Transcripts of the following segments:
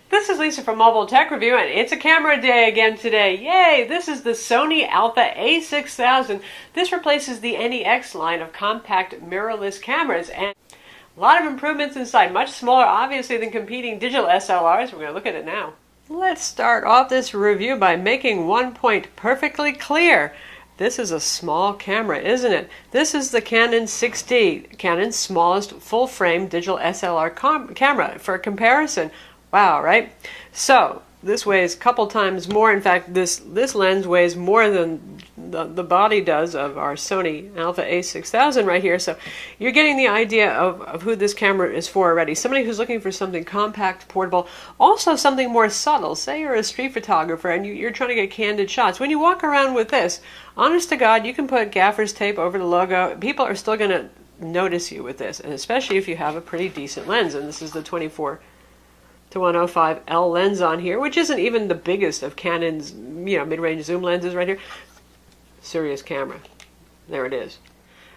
This is Lisa from Mobile Tech Review, and it's a camera day again today. Yay! This is the Sony Alpha A6000. This replaces the NEX line of compact mirrorless cameras, and a lot of improvements inside. Much smaller, obviously, than competing digital SLRs. We're going to look at it now. Let's start off this review by making one point perfectly clear. This is a small camera, isn't it? This is the Canon 6D, Canon's smallest full-frame digital SLR camera. For comparison, wow, right? So this weighs a couple times more. In fact, this lens weighs more than the body does of our Sony Alpha A6000 right here. So you're getting the idea of who this camera is for already. Somebody who's looking for something compact, portable, also something more subtle. Say you're a street photographer and you're trying to get candid shots. When you walk around with this, honest to God, you can put gaffer's tape over the logo. People are still going to notice you with this, and especially if you have a pretty decent lens. And this is the 24 to 105 L lens on here, which isn't even the biggest of Canon's, mid-range zoom lenses right here. Serious camera. There it is.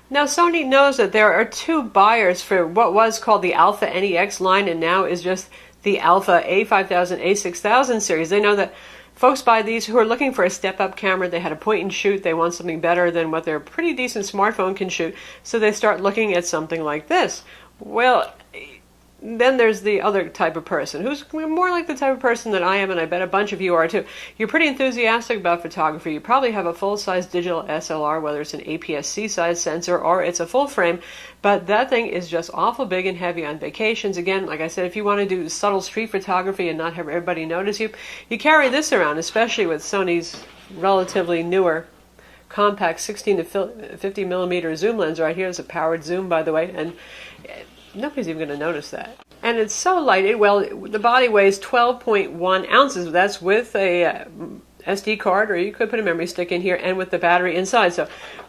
Now Sony knows that there are two buyers for what was called the Alpha NEX line and now is just the Alpha A5000, A6000 series. They know that folks buy these who are looking for a step-up camera. They had a point and shoot. They want something better than what their pretty decent smartphone can shoot. So they start looking at something like this. Well, then there's the other type of person who's more like the type of person that I am, and I bet a bunch of you are too. You're pretty enthusiastic about photography. You probably have a full-size digital SLR, whether it's an APS-C size sensor or it's a full frame, but that thing is just awful big and heavy on vacations. Again, like I said, if you want to do subtle street photography and not have everybody notice you, you carry this around, especially with Sony's relatively newer compact 16 to 50 millimeter zoom lens right here. It's a powered zoom, by the way, and nobody's even going to notice that. And it's so light. The body weighs 12.1 ounces. That's with a SD card, or you could put a memory stick in here, and with the battery inside. So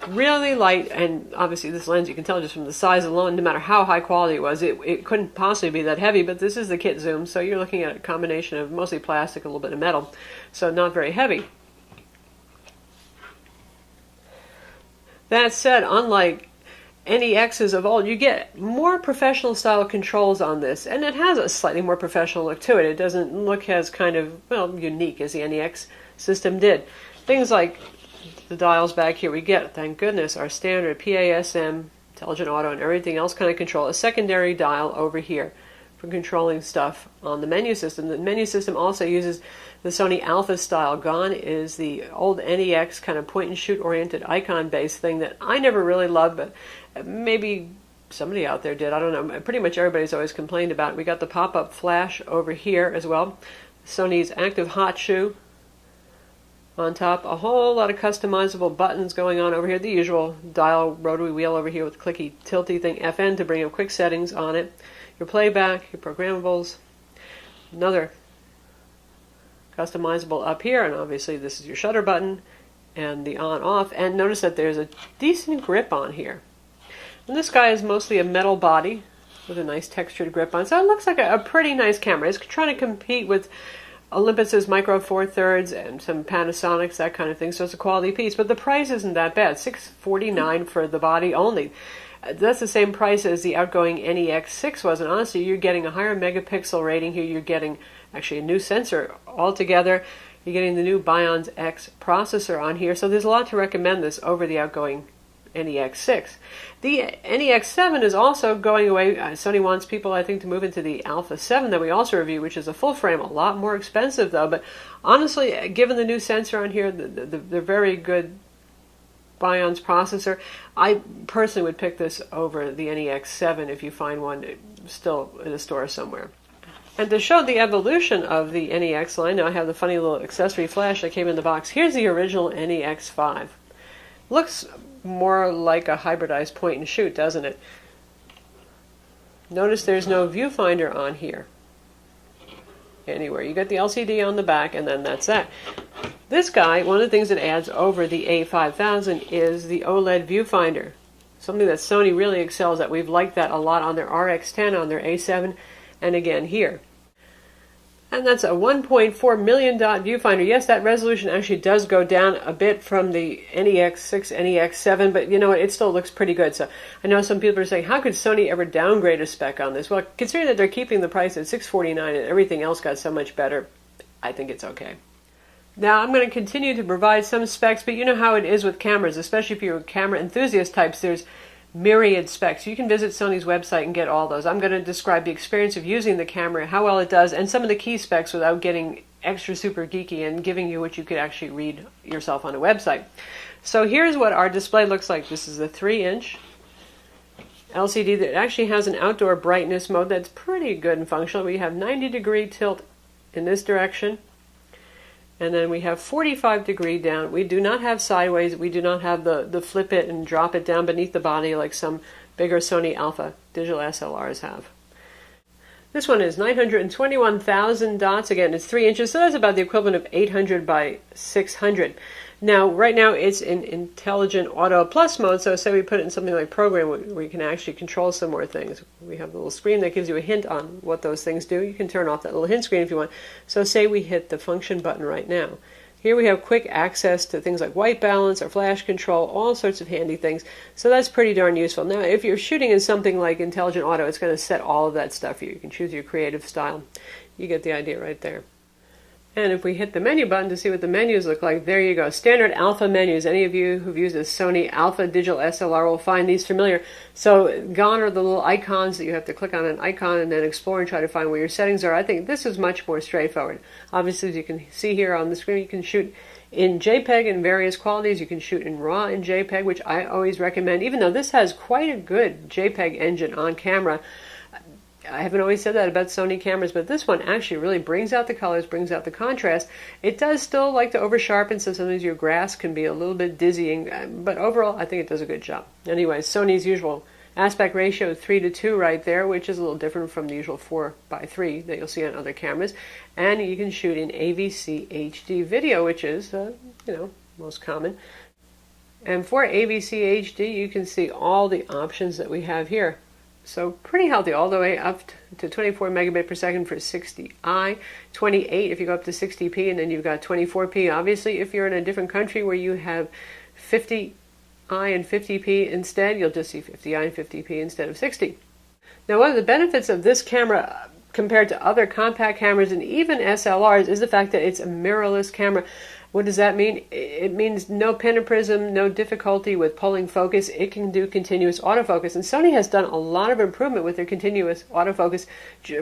really light, and obviously this lens, you can tell just from the size alone, no matter how high quality it was, it couldn't possibly be that heavy, but this is the kit zoom, so you're looking at a combination of mostly plastic, a little bit of metal, so not very heavy. That said, unlike NEXs of old, you get more professional style controls on this, and it has a slightly more professional look to it. It doesn't look as kind of, unique as the NEX system did. Things like the dials back here, we get, thank goodness, our standard PASM, intelligent auto, and everything else kind of control. A secondary dial over here for controlling stuff on the menu system. The menu system also uses the Sony Alpha style. Gone is the old NEX kind of point and shoot oriented icon based thing that I never really loved, but maybe somebody out there did. I don't know. Pretty much everybody's always complained about it. We got the pop-up flash over here as well. Sony's active hot shoe on top. A whole lot of customizable buttons going on over here. The usual dial rotary wheel over here with clicky tilty thing. FN to bring up quick settings on it. Your playback, your programmables. Another customizable up here, and obviously this is your shutter button and the on-off. And notice that there's a decent grip on here. And this guy is mostly a metal body with a nice textured grip on. So it looks like a pretty nice camera. It's trying to compete with Olympus's Micro Four Thirds and some Panasonics, that kind of thing. So it's a quality piece. But the price isn't that bad. $649 for the body only. That's the same price as the outgoing NEX6 was. And honestly, you're getting a higher megapixel rating here. You're getting actually a new sensor altogether. You're getting the new Bionz X processor on here. So there's a lot to recommend this over the outgoing NEX6. The NEX7 is also going away. Sony wants people, I think, to move into the Alpha 7 that we also review, which is a full frame, a lot more expensive though. But honestly, given the new sensor on here, the very good Bionz processor, I personally would pick this over the NEX7 if you find one still in a store somewhere. And to show the evolution of the NEX line, now I have the funny little accessory flash that came in the box. Here's the original NEX5. Looks more like a hybridized point and shoot, doesn't it? Notice there's no viewfinder on here anywhere. You got the LCD on the back, and then that's that. This guy, one of the things that adds over the A5000 is the OLED viewfinder. Something that Sony really excels at. We've liked that a lot on their RX10, on their A7, and again here. And that's a 1.4 million dot viewfinder. Yes, that resolution actually does go down a bit from the NEX6, NEX7, but you know what, it still looks pretty good. So I know some people are saying, how could Sony ever downgrade a spec on this? Well, considering that they're keeping the price at $649 and everything else got so much better, I think it's okay. Now, I'm going to continue to provide some specs, but you know how it is with cameras, especially if you're camera enthusiast types, there's myriad specs. You can visit Sony's website and get all those. I'm going to describe the experience of using the camera, how well it does, and some of the key specs without getting extra super geeky and giving you what you could actually read yourself on a website. So here's what our display looks like. This is a 3-inch LCD that actually has an outdoor brightness mode that's pretty good and functional. We have 90-degree tilt in this direction. And then we have 45-degree down. We do not have sideways. We do not have the flip it and drop it down beneath the body like some bigger Sony Alpha digital SLRs have. This one is 921,000 dots. Again, it's 3 inches, so that's about the equivalent of 800 by 600. Now, right now it's in Intelligent Auto Plus mode, so say we put it in something like Program where you can actually control some more things. We have a little screen that gives you a hint on what those things do. You can turn off that little hint screen if you want. So say we hit the function button right now. Here we have quick access to things like white balance or flash control, all sorts of handy things. So that's pretty darn useful. Now, if you're shooting in something like Intelligent Auto, it's going to set all of that stuff for you. You can choose your creative style. You get the idea right there. And if we hit the menu button to see what the menus look like, there you go. Standard Alpha menus. Any of you who've used a Sony Alpha digital SLR will find these familiar. So gone are the little icons that you have to click on an icon and then explore and try to find where your settings are. I think this is much more straightforward. Obviously, as you can see here on the screen, you can shoot in JPEG in various qualities. You can shoot in RAW in JPEG, which I always recommend, even though this has quite a good JPEG engine on camera. I haven't always said that about Sony cameras, but this one actually really brings out the colors, brings out the contrast. It does still like to over-sharpen, so sometimes your grasp can be a little bit dizzying, but overall, I think it does a good job. Anyway, Sony's usual aspect ratio 3:2 right there, which is a little different from the usual 4:3 that you'll see on other cameras. And you can shoot in AVC HD video, which is, most common. And for AVC HD, you can see all the options that we have here. So pretty healthy, all the way up to 24 megabit per second for 60i, 28 if you go up to 60p, and then you've got 24p. Obviously, if you're in a different country where you have 50i and 50p instead, you'll just see 50i and 50p instead of 60. Now, one of the benefits of this camera compared to other compact cameras and even SLRs is the fact that it's a mirrorless camera. What does that mean? It means no pentaprism, no difficulty with pulling focus. It can do continuous autofocus. And Sony has done a lot of improvement with their continuous autofocus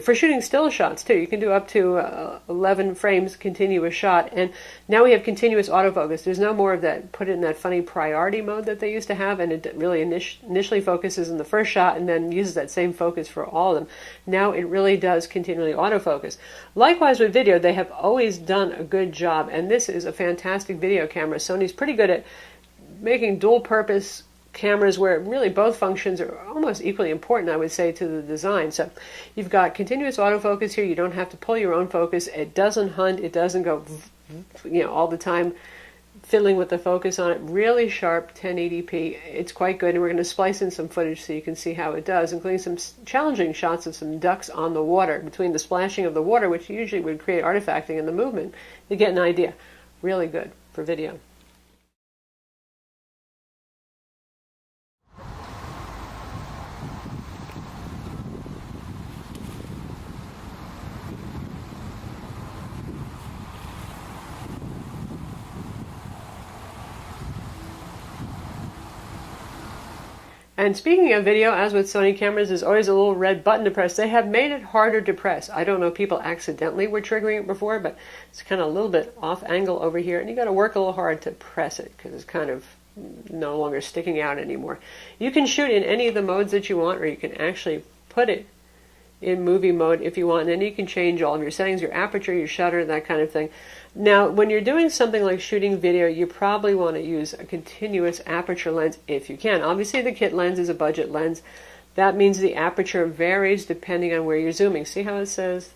for shooting still shots, too. You can do up to 11 frames continuous shot. And now we have continuous autofocus. There's no more of that, put it in that funny priority mode that they used to have, and it really initially focuses in the first shot and then uses that same focus for all of them. Now it really does continually autofocus. Likewise with video, they have always done a good job, and this is a fantastic video camera. Sony's pretty good at making dual purpose cameras where really both functions are almost equally important, I would say, to the design. So you've got continuous autofocus here. You don't have to pull your own focus. It doesn't hunt. It doesn't go all the time fiddling with the focus on it. Really sharp 1080p. It's quite good, and we're going to splice in some footage so you can see how it does, including some challenging shots of some ducks on the water, between the splashing of the water, which usually would create artifacting, and the movement. You get an idea. Really good for video. And speaking of video, as with Sony cameras, there's always a little red button to press. They have made it harder to press. I don't know if people accidentally were triggering it before, but it's kind of a little bit off angle over here, and you got to work a little hard to press it because it's kind of no longer sticking out anymore. You can shoot in any of the modes that you want, or you can actually put it in movie mode if you want, and then you can change all of your settings, your aperture, your shutter, that kind of thing. Now, when you're doing something like shooting video, you probably want to use a continuous aperture lens if you can. Obviously, the kit lens is a budget lens. That means the aperture varies depending on where you're zooming. See how it says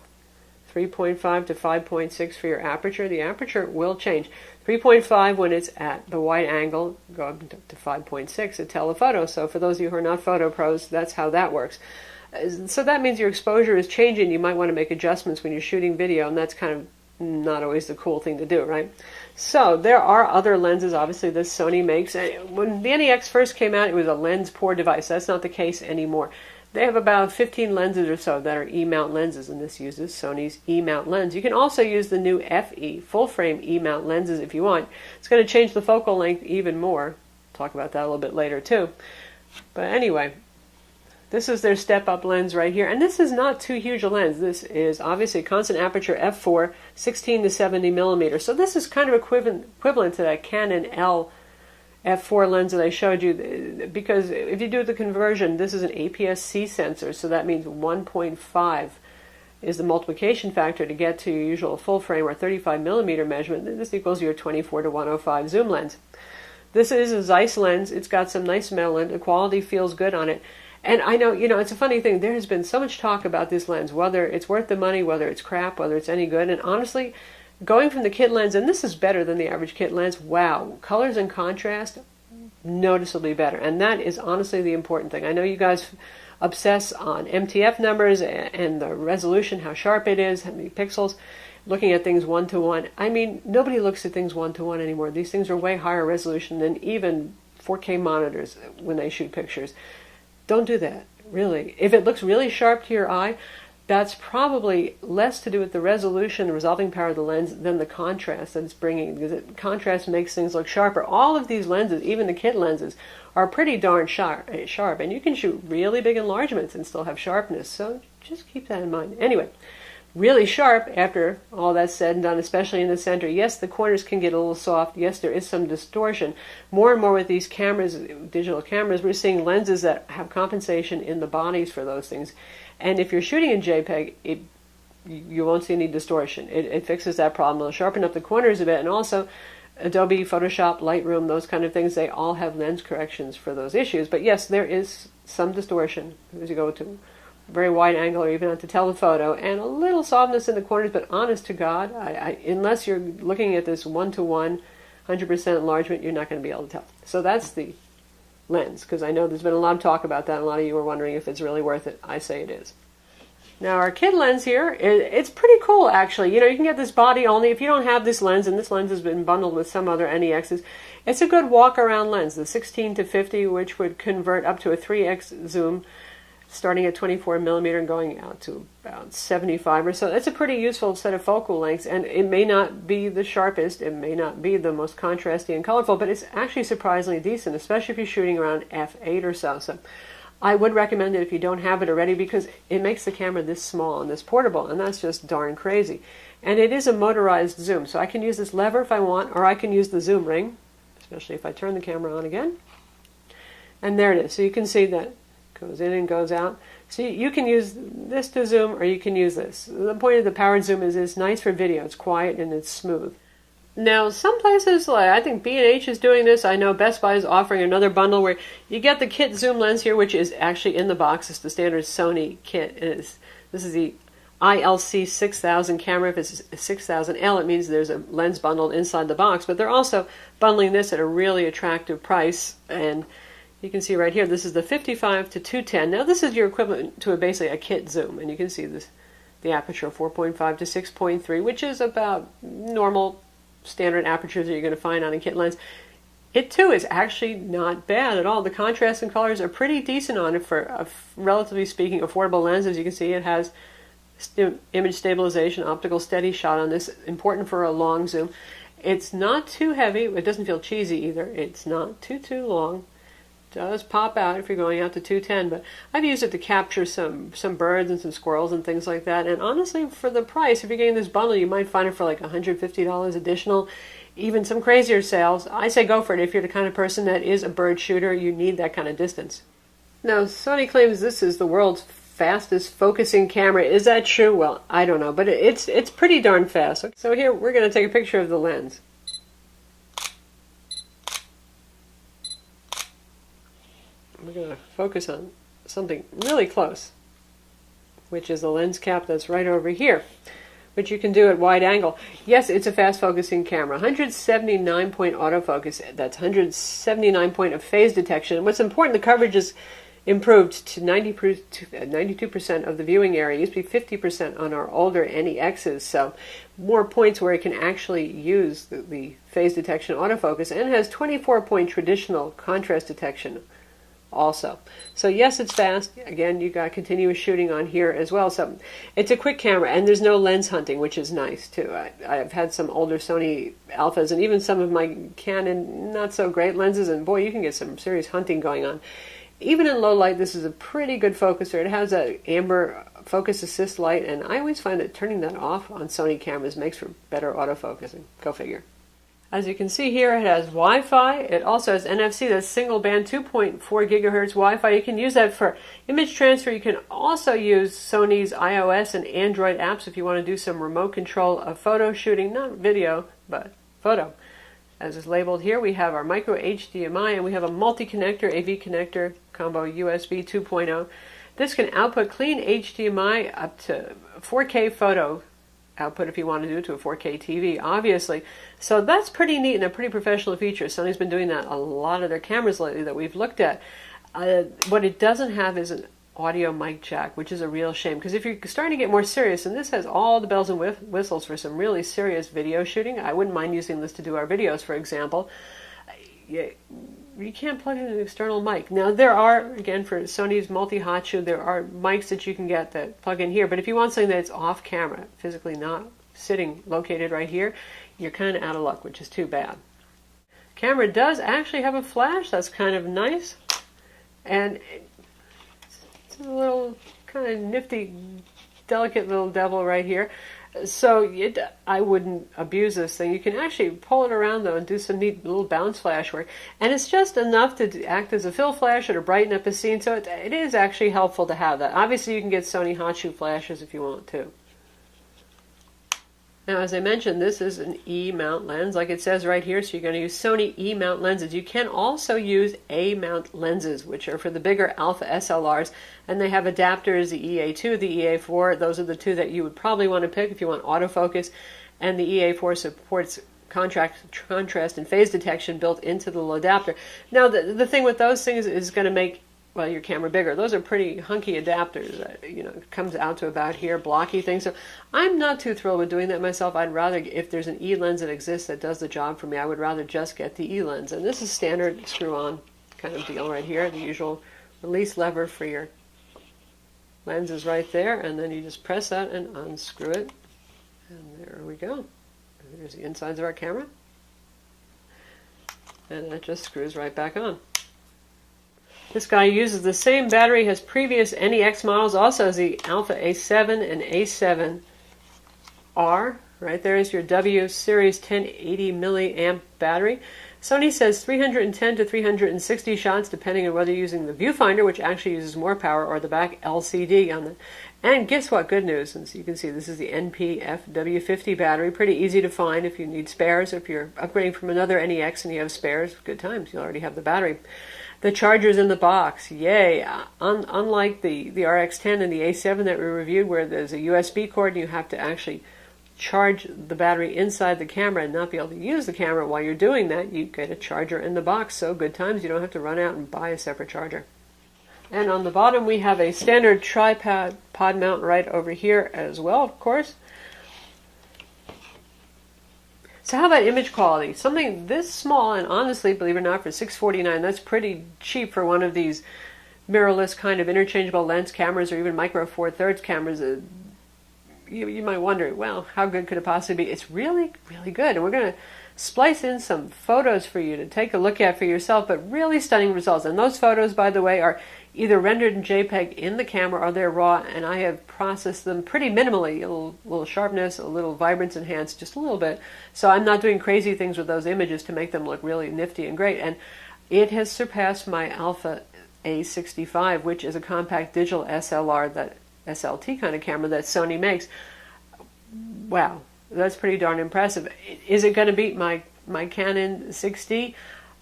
3.5 to 5.6 for your aperture? The aperture will change. 3.5 when it's at the wide angle, go up to 5.6 at telephoto. So for those of you who are not photo pros, that's how that works. So that means your exposure is changing. You might want to make adjustments when you're shooting video, and that's kind of not always the cool thing to do, right? So there are other lenses, obviously, that Sony makes. When the NEX first came out, it was a lens-poor device. That's not the case anymore. They have about 15 lenses or so that are E-mount lenses, and this uses Sony's E-mount lens. You can also use the new FE, full-frame E-mount lenses if you want. It's going to change the focal length even more. Talk about that a little bit later, too. But anyway, this is their step-up lens right here. And this is not too huge a lens. This is obviously a constant aperture f4, 16 to 70 millimeters. So this is kind of equivalent to that Canon L f4 lens that I showed you, because if you do the conversion, this is an APS-C sensor, so that means 1.5 is the multiplication factor to get to your usual full frame or 35 millimeter measurement. This equals your 24 to 105 zoom lens. This is a Zeiss lens. It's got some nice metal in it. The quality feels good on it. And I know, it's a funny thing. There has been so much talk about this lens, whether it's worth the money, whether it's crap, whether it's any good. And honestly, going from the kit lens, and this is better than the average kit lens, wow, colors and contrast, noticeably better. And that is honestly the important thing. I know you guys obsess on MTF numbers and the resolution, how sharp it is, how many pixels, looking at things one-to-one. I mean, nobody looks at things one-to-one anymore. These things are way higher resolution than even 4K monitors when they shoot pictures. Don't do that, really. If it looks really sharp to your eye, that's probably less to do with the resolution, the resolving power of the lens, than the contrast that it's bringing, because contrast makes things look sharper. All of these lenses, even the kit lenses, are pretty darn sharp, and you can shoot really big enlargements and still have sharpness, so just keep that in mind. Anyway, really sharp after all that's said and done, especially in the center. Yes, the corners can get a little soft. Yes, there is some distortion. More and more with these cameras, digital cameras, we're seeing lenses that have compensation in the bodies for those things. And if you're shooting in JPEG, you won't see any distortion. It fixes that problem. It'll sharpen up the corners a bit. And also, Adobe, Photoshop, Lightroom, those kind of things, they all have lens corrections for those issues. But yes, there is some distortion as you go to very wide angle or even onto telephoto, and a little softness in the corners, but honest to God, unless you're looking at this one-to-one, 100% enlargement, you're not going to be able to tell. So that's the lens, because I know there's been a lot of talk about that, and a lot of you are wondering if it's really worth it. I say it is. Now our kit lens here, it's pretty cool actually. You can get this body only. If you don't have this lens, and this lens has been bundled with some other NEXs, it's a good walk-around lens, the 16 to 50, which would convert up to a 3x zoom, starting at 24 millimeter and going out to about 75 or so. It's a pretty useful set of focal lengths, and it may not be the sharpest, it may not be the most contrasty and colorful, but it's actually surprisingly decent, especially if you're shooting around f8 or so. So I would recommend it if you don't have it already, because it makes the camera this small and this portable, and that's just darn crazy. And it is a motorized zoom, so I can use this lever if I want, or I can use the zoom ring, especially if I turn the camera on again. And there it is. So you can see that goes in and goes out. So you can use this to zoom, or you can use this. The point of the powered zoom is it's nice for video. It's quiet and it's smooth. Now, some places, like I think B&H is doing this. I know Best Buy is offering another bundle where you get the kit zoom lens here, which is actually in the box. It's the standard Sony kit. This is the ILC 6000 camera. If it's 6000L, it means there's a lens bundled inside the box. But they're also bundling this at a really attractive price, and you can see right here, this is the 55 to 210. Now this is your equivalent to basically a kit zoom, and you can see this, the aperture of 4.5 to 6.3, which is about normal standard apertures that you're going to find on a kit lens. It too is actually not bad at all. The contrast and colors are pretty decent on it for a relatively speaking affordable lens. As you can see, it has image stabilization, optical steady shot on this, important for a long zoom. It's not too heavy. It doesn't feel cheesy either. It's not too long. Does pop out if you're going out to 210, but I've used it to capture some birds and some squirrels and things like that. And honestly, for the price, if you're getting this bundle, you might find it for like $150 additional, even some crazier sales. I say go for it if you're the kind of person that is a bird shooter. You need that kind of distance. Now, Sony claims this is the world's fastest focusing camera. Is that true? Well, I don't know, but it's pretty darn fast. So here, we're going to take a picture of the lens. We're going to focus on something really close, which is the lens cap that's right over here, which you can do at wide angle. Yes, it's a fast focusing camera. 179 point autofocus. That's 179 point of phase detection. What's important, the coverage is improved to 92% of the viewing area. It used to be 50% on our older NEXs, so more points where it can actually use the phase detection autofocus, and has 24-point traditional contrast detection also. So yes, it's fast. Again, you got continuous shooting on here as well. So it's a quick camera, and there's no lens hunting, which is nice too. I've had some older Sony Alphas and even some of my Canon not so great lenses, and boy, you can get some serious hunting going on. Even in low light, this is a pretty good focuser. It has a amber focus assist light, and I always find that turning that off on Sony cameras makes for better autofocusing. Go figure. As you can see here, it has Wi-Fi. It also has NFC, that's single band 2.4 gigahertz Wi-Fi. You can use that for image transfer. You can also use Sony's iOS and Android apps if you want to do some remote control of photo shooting, not video, but photo. As is labeled here, we have our micro HDMI, and we have a multi-connector AV connector combo USB 2.0. This can output clean HDMI up to 4K photo output if you want to do it to a 4K TV, obviously. So that's pretty neat and a pretty professional feature. Sony's been doing that a lot of their cameras lately that we've looked at. What it doesn't have is an audio mic jack, which is a real shame, because if you're starting to get more serious, and this has all the bells and whistles for some really serious video shooting, I wouldn't mind using this to do our videos, for example. You can't plug in an external mic. Now there are, again, for Sony's multi-hot shoe, there are mics that you can get that plug in here, but if you want something that's off camera, physically not sitting located right here, you're kind of out of luck, which is too bad. Camera does actually have a flash. That's kind of nice, and it's a little kind of nifty, delicate little devil right here. So I wouldn't abuse this thing. You can actually pull it around though and do some neat little bounce flash work, and it's just enough to act as a fill flash or to brighten up a scene. So it is actually helpful to have that. Obviously, you can get Sony hot shoe flashes if you want to. Now, as I mentioned, this is an E-mount lens, like it says right here, so you're going to use Sony E-mount lenses. You can also use A-mount lenses, which are for the bigger alpha SLRs, and they have adapters, the EA2, the EA4. Those are the two that you would probably want to pick if you want autofocus, and the EA4 supports contrast and phase detection built into the little adapter. Now, the thing with those things is going to make, well, your camera bigger. Those are pretty hunky adapters. It comes out to about here, blocky things. So I'm not too thrilled with doing that myself. I'd rather, if there's an E lens that exists that does the job for me, I would rather just get the E lens. And this is standard screw-on kind of deal right here. The usual release lever for your lens is right there, and then you just press that and unscrew it. And there we go. There's the insides of our camera. And that just screws right back on. This guy uses the same battery as previous NEX models, also as the Alpha A7 and A7R. Right there is your W Series 1080 milliamp battery. Sony says 310 to 360 shots, depending on whether you're using the viewfinder, which actually uses more power, or the back LCD on the. And guess what? Good news, since you can see this is the NP-FW50 battery. Pretty easy to find if you need spares, or if you're upgrading from another NEX and you have spares. Good times, you already have the battery. The charger's in the box, yay! Unlike the RX10 and the A7 that we reviewed, where there's a USB cord and you have to actually charge the battery inside the camera and not be able to use the camera while you're doing that, you get a charger in the box. So good times, you don't have to run out and buy a separate charger. And on the bottom we have a standard tripod pod mount right over here as well, of course. So how about image quality? Something this small, and honestly, believe it or not, for $649, that's pretty cheap for one of these mirrorless kind of interchangeable lens cameras, or even micro four thirds cameras. You might wonder, well, how good could it possibly be? It's really, really good. And we're going to splice in some photos for you to take a look at for yourself, but really stunning results. And those photos, by the way, are either rendered in JPEG in the camera or they're raw, and I have processed them pretty minimally, a little sharpness, a little vibrance enhanced, just a little bit. So I'm not doing crazy things with those images to make them look really nifty and great. And it has surpassed my Alpha A65, which is a compact digital SLR, that SLT kind of camera that Sony makes. Wow, that's pretty darn impressive. Is it going to beat my Canon 6D?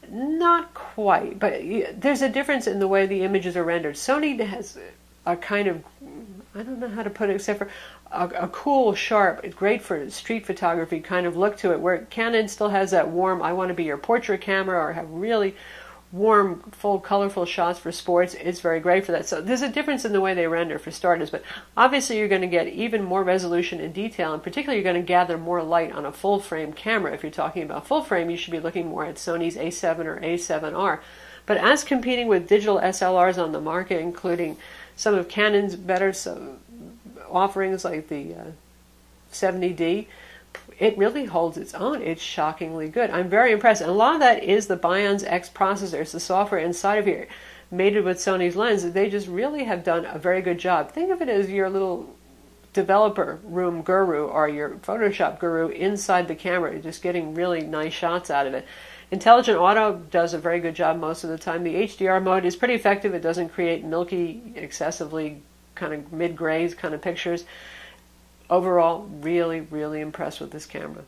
Not quite, but there's a difference in the way the images are rendered. Sony has a kind of, I don't know how to put it, except for a cool, sharp, great for street photography kind of look to it, where Canon still has that warm, I want to be your portrait camera, or have really warm, full, colorful shots for sports, it's very great for that. So there's a difference in the way they render for starters, but obviously you're going to get even more resolution and detail, and particularly you're going to gather more light on a full frame camera. If you're talking about full frame, you should be looking more at Sony's A7 or A7R. But as competing with digital SLRs on the market, including some of Canon's better offerings like the 70D, it really holds its own. It's shockingly good. I'm very impressed. And a lot of that is the Bionz X processors, the software inside of here, mated with Sony's lens. They just really have done a very good job. Think of it as your little developer room guru or your Photoshop guru inside the camera, just getting really nice shots out of it. Intelligent Auto does a very good job most of the time. The HDR mode is pretty effective. It doesn't create milky, excessively kind of mid-grays kind of pictures. Overall, really, really impressed with this camera.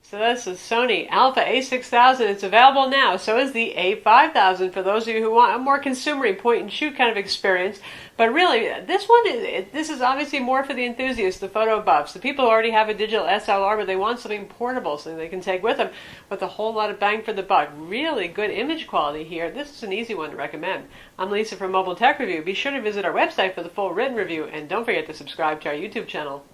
So that's the Sony Alpha A6000. It's available now. So is the A5000 for those of you who want a more consumery point-and-shoot kind of experience. But really, this is obviously more for the enthusiasts, the photo buffs, the people who already have a digital SLR, but they want something portable so they can take with them with a whole lot of bang for the buck. Really good image quality here. This is an easy one to recommend. I'm Lisa from Mobile Tech Review. Be sure to visit our website for the full written review, and don't forget to subscribe to our YouTube channel.